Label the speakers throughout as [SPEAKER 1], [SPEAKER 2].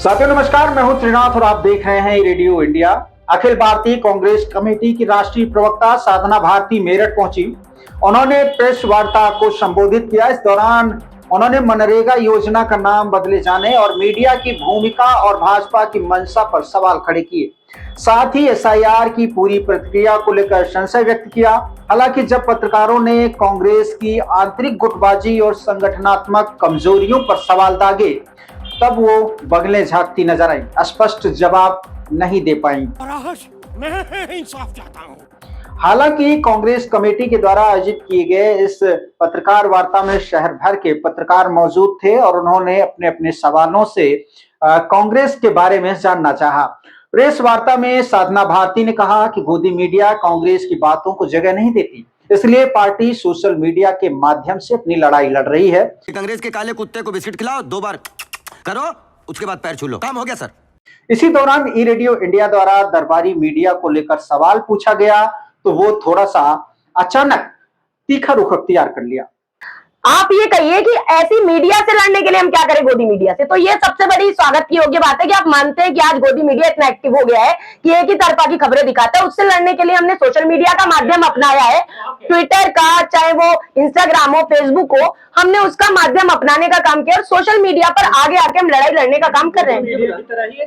[SPEAKER 1] साथियों नमस्कार, मैं हूं त्रिनाथ और आप देख रहे हैं radio India. Akhil Bharatiya Congress committee की राष्ट्रीय प्रवक्ता साधना भारती मेरठ पहुंची। उन्होंने प्रेस वार्ता को संबोधित किया। इस दौरान उन्होंने मनरेगा योजना का नाम बदले जाने और मीडिया की भूमिका और भाजपा की मंशा पर सवाल खड़े किए। साथ ही एसआईआर की पूरी प्रक्रिया को लेकर संशय व्यक्त किया। हालांकि जब पत्रकारों ने कांग्रेस की आंतरिक गुटबाजी और संगठनात्मक कमजोरियों पर सवाल दागे, तब वो बगले झांकती नजर आई, स्पष्ट जवाब नहीं दे पाई।
[SPEAKER 2] मैं इंसाफ चाहता हूं।
[SPEAKER 1] हालांकि कांग्रेस कमेटी के द्वारा आयोजित किए गए इस पत्रकार वार्ता में शहर भर के पत्रकार मौजूद थे और उन्होंने अपने अपने सवालों से कांग्रेस के बारे में जानना चाहा। प्रेस वार्ता में साधना भारती ने कहा कि गोदी मीडिया कांग्रेस की बातों को जगह नहीं देती, इसलिए पार्टी सोशल मीडिया के माध्यम से अपनी लड़ाई लड़ रही है।
[SPEAKER 3] कांग्रेस के काले कुत्ते को बिस्किट खिलाओ, 2 बार करो, उसके बाद पैर छू लो, काम हो गया सर।
[SPEAKER 1] इसी दौरान ई रेडियो इंडिया द्वारा दरबारी मीडिया को लेकर सवाल पूछा गया तो वो थोड़ा सा अचानक तीखा रुख अख्तियार कर लिया।
[SPEAKER 4] आप ये कहिए कि ऐसी मीडिया से लड़ने के लिए हम क्या करें, गोदी मीडिया से? तो ये सबसे बड़ी स्वागत की योग्य बात है कि आप मानते हैं कि आज गोदी मीडिया इतना एक्टिव हो गया है कि एक ही तरफा की खबरें दिखाता है। उससे लड़ने के लिए हमने सोशल मीडिया का माध्यम अपनाया है, ट्विटर का, चाहे वो इंस्टाग्राम हो, फेसबुक हो, हमने उसका माध्यम अपनाने का काम किया और सोशल मीडिया पर आगे आके हम लड़ाई लड़ने का काम कर रहे हैं।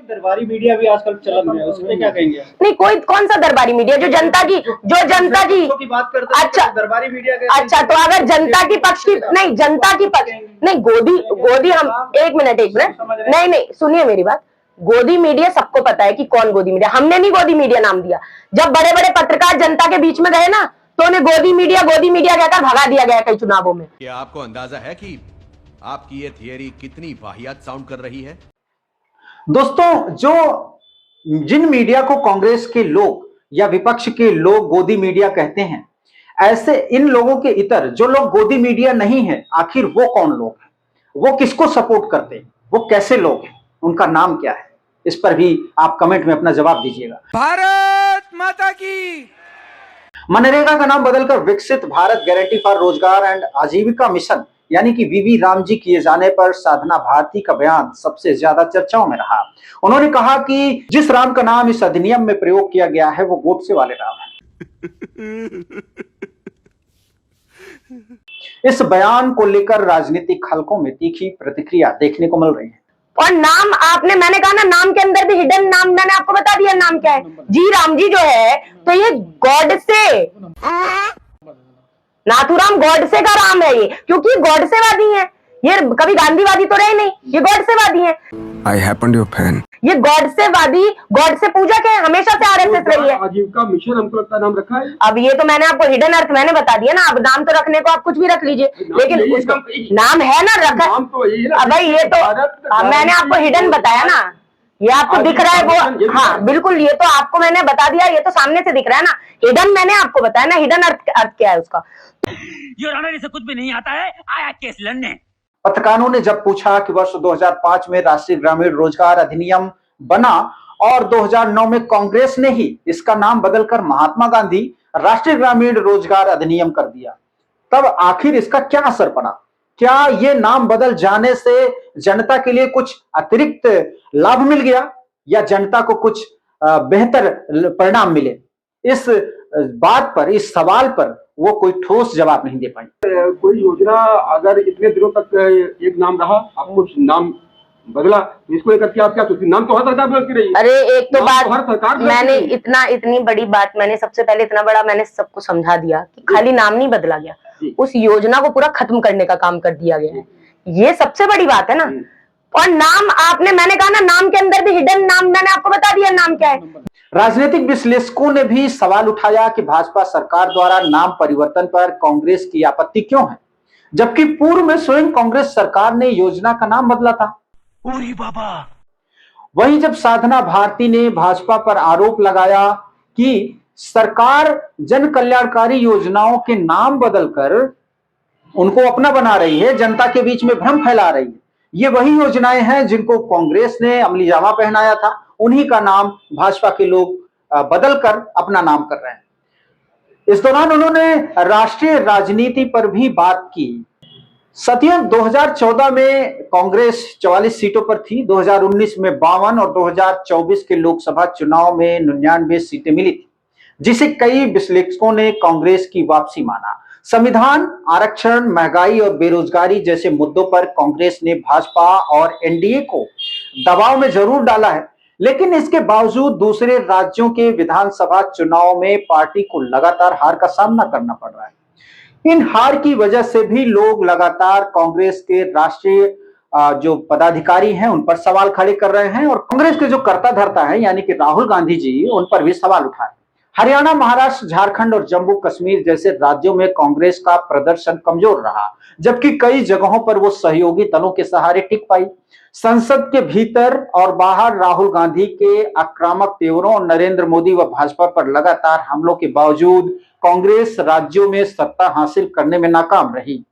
[SPEAKER 5] दरबारी मीडिया भी आजकल चलन में है, उसमें क्या कहेंगे?
[SPEAKER 4] नहीं, कोई कौन सा दरबारी मीडिया जो जनता की
[SPEAKER 5] की बात करते हैं।
[SPEAKER 4] अच्छा,
[SPEAKER 5] दरबारी मीडिया
[SPEAKER 4] अच्छा, तो अगर जनता की पक्ष की नहीं, जनता की पक्ष नहीं, गोदी हम एक मिनट नहीं, सुनिए मेरी बात। गोदी मीडिया सबको पता है कि कौन गोदी मीडिया। हमने नहीं गोदी मीडिया नाम दिया। जब बड़े बड़े पत्रकार जनता के बीच में गए ना, तो उन्हें गोदी मीडिया कहकर भगा दिया गया कई चुनावों में।
[SPEAKER 6] क्या आपको अंदाजा है कि आपकी ये थियरी कितनी वाहियात साउंड कर रही है?
[SPEAKER 1] दोस्तों, जिन मीडिया को कांग्रेस के लोग या विपक्ष के लोग गोदी मीडिया कहते हैं, ऐसे इन लोगों के इतर जो लोग गोदी मीडिया नहीं है, आखिर वो कौन लोग हैं? वो किसको सपोर्ट करते हैं? वो कैसे लोग हैं? उनका नाम क्या है? इस पर भी आप कमेंट में अपना जवाब दीजिएगा।
[SPEAKER 2] भारत माता की।
[SPEAKER 1] मनरेगा का नाम बदलकर विकसित भारत गारंटी फॉर रोजगार एंड आजीविका मिशन यानी कि वीवी राम जी किए जाने पर साधना भारती का बयान सबसे ज्यादा चर्चाओं में रहा। उन्होंने कहा कि जिस राम का नाम इस अधिनियम में प्रयोग किया गया है वो गोडसे वाले राम है। इस बयान को लेकर राजनीतिक हलकों में तीखी प्रतिक्रिया देखने को मिल रही है।
[SPEAKER 4] और नाम मैंने कहा ना, नाम के अंदर भी हिडन नाम, मैंने आपको बता दिया नाम क्या है। जी राम जी जो है, तो ये गॉडसे, नाथुराम गॉडसे का राम है ये, क्योंकि गॉडसेवादी है। ये कभी गांधीवादी तो रहे नहीं, ये गॉडसेवादी है।
[SPEAKER 3] I happen to be a fan.
[SPEAKER 4] ये गॉडसेवादी, गॉडसे पूजक है, हमेशा से आरएसएस रही है।
[SPEAKER 5] आजीविका मिशन हमको लगता नाम रखा है।
[SPEAKER 4] अब ये तो मैंने आपको हिडन अर्थ मैंने बता दिया ना। अब नाम तो रखने को आप कुछ भी रख लीजिए, लेकिन उसका नाम है ना रखा। अब भाई ये तो मैंने आपको हिडन बताया ना, ये आपको दिख रहा है वो। हाँ बिल्कुल, ये तो आपको मैंने बता दिया, ये तो सामने से दिख रहा है ना। हिडन मैंने आपको बताया ना, हिडन अर्थ क्या है उसका।
[SPEAKER 2] इसे कुछ भी नहीं आता है, आया केस लड़ने।
[SPEAKER 1] पत्रकारों ने जब पूछा कि वर्ष 2005 में राष्ट्रीय ग्रामीण रोजगार अधिनियम बना और 2009 में कांग्रेस ने ही इसका नाम बदलकर महात्मा गांधी राष्ट्रीय ग्रामीण रोजगार अधिनियम कर दिया, तब आखिर इसका क्या असर पड़ा? क्या ये नाम बदल जाने से जनता के लिए कुछ अतिरिक्त लाभ मिल गया या जनता को कुछ बेहतर परिणाम मिले? इस बात पर, इस सवाल पर वो कोई ठोस जवाब नहीं दे पाई।
[SPEAKER 5] कोई योजना अगर इतने दिनों तक एक नाम रहा, आपको नाम बदला, इसको लेकर के आप क्या सोचते? नाम तो हर सरकार बदलती रही।
[SPEAKER 4] अरे एक तो बात,
[SPEAKER 5] हर सरकार
[SPEAKER 4] मैंने इतनी बड़ी बात मैंने सबसे पहले इतना बड़ा मैंने सबको समझा दिया कि खाली नाम नहीं बदला गया, उस योजना को पूरा खत्म करने का काम कर दिया गया है। ये सबसे बड़ी बात है ना। और नाम मैंने कहा ना, नाम के अंदर भी हिडन नाम, मैंने आपको बता दिया नाम क्या है।
[SPEAKER 1] राजनीतिक विश्लेषकों ने भी सवाल उठाया कि भाजपा सरकार द्वारा नाम परिवर्तन पर कांग्रेस की आपत्ति क्यों है, जबकि पूर्व में स्वयं कांग्रेस सरकार ने योजना का नाम बदला था।
[SPEAKER 2] ओरी बाबा।
[SPEAKER 1] वहीं जब साधना भारती ने भाजपा पर आरोप लगाया कि सरकार जन कल्याणकारी योजनाओं के नाम बदलकर उनको अपना बना रही है, जनता के बीच में भ्रम फैला रही है, ये वही योजनाएं हैं जिनको कांग्रेस ने अमली जामा पहनाया था, उन्हीं का नाम भाजपा के लोग बदलकर अपना नाम कर रहे हैं। इस दौरान उन्होंने राष्ट्रीय राजनीति पर भी बात की। साथियों, 2014 में कांग्रेस 44 सीटों पर थी, 2019 में 52 और 2024 के लोकसभा चुनाव में 99 सीटें मिली थी, जिसे कई विश्लेषकों ने कांग्रेस की वापसी माना। संविधान, आरक्षण, महंगाई और बेरोजगारी जैसे मुद्दों पर कांग्रेस ने भाजपा और एनडीए को दबाव में जरूर डाला है, लेकिन इसके बावजूद दूसरे राज्यों के विधानसभा चुनाव में पार्टी को लगातार हार का सामना करना पड़ रहा है। इन हार की वजह से भी लोग लगातार कांग्रेस के राष्ट्रीय जो पदाधिकारी हैं उन पर सवाल खड़े कर रहे हैं और कांग्रेस के जो कर्ता धर्ता है यानी कि राहुल गांधी जी, उन पर भी सवाल उठाए। हरियाणा, महाराष्ट्र, झारखंड और जम्मू कश्मीर जैसे राज्यों में कांग्रेस का प्रदर्शन कमजोर रहा, जबकि कई जगहों पर वो सहयोगी दलों के सहारे टिक पाई। संसद के भीतर और बाहर राहुल गांधी के आक्रामक तेवरों और नरेंद्र मोदी व भाजपा पर लगातार हमलों के बावजूद कांग्रेस राज्यों में सत्ता हासिल करने में नाकाम रही।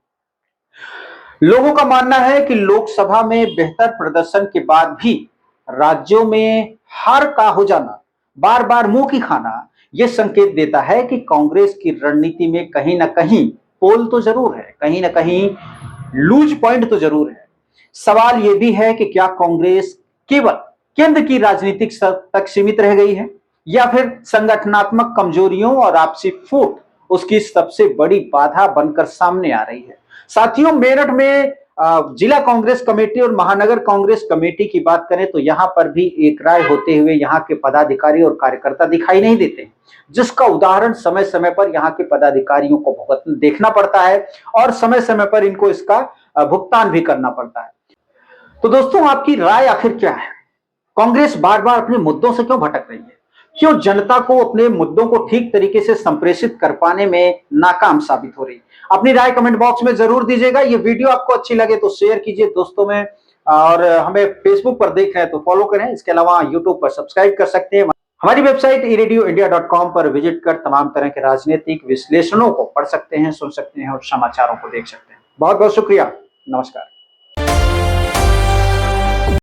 [SPEAKER 1] लोगों का मानना है कि लोकसभा में बेहतर प्रदर्शन के बाद भी राज्यों में हार का हो जाना, बार बार मुंह की खाना, यह संकेत देता है कि कांग्रेस की रणनीति में कहीं ना कहीं पोल तो जरूर है, कहीं ना कहीं लूज पॉइंट तो जरूर है। सवाल यह भी है कि क्या कांग्रेस केवल केंद्र की राजनीतिक तक सीमित रह गई है या फिर संगठनात्मक कमजोरियों और आपसी फूट उसकी सबसे बड़ी बाधा बनकर सामने आ रही है। साथियों, मेरठ में जिला कांग्रेस कमेटी और महानगर कांग्रेस कमेटी की बात करें तो यहां पर भी एक राय होते हुए यहां के पदाधिकारी और कार्यकर्ता दिखाई नहीं देते, जिसका उदाहरण समय समय पर यहां के पदाधिकारियों को देखना पड़ता है और समय समय पर इनको इसका भुगतान भी करना पड़ता है। तो दोस्तों, आपकी राय आखिर क्या है? कांग्रेस बार बार अपने मुद्दों से क्यों भटक रही है? क्यों जनता को अपने मुद्दों को ठीक तरीके से संप्रेषित कर पाने में नाकाम साबित हो रही? अपनी राय कमेंट बॉक्स में जरूर दीजिएगा। ये वीडियो आपको अच्छी लगे तो शेयर कीजिए दोस्तों में, और हमें फेसबुक पर देख रहे हैं तो फॉलो करें। इसके अलावा यूट्यूब पर सब्सक्राइब कर सकते हैं। हमारी वेबसाइट eradioindia.com पर विजिट कर तमाम तरह के राजनीतिक विश्लेषणों को पढ़ सकते हैं, सुन सकते हैं और समाचारों को देख सकते हैं। बहुत बहुत शुक्रिया। नमस्कार।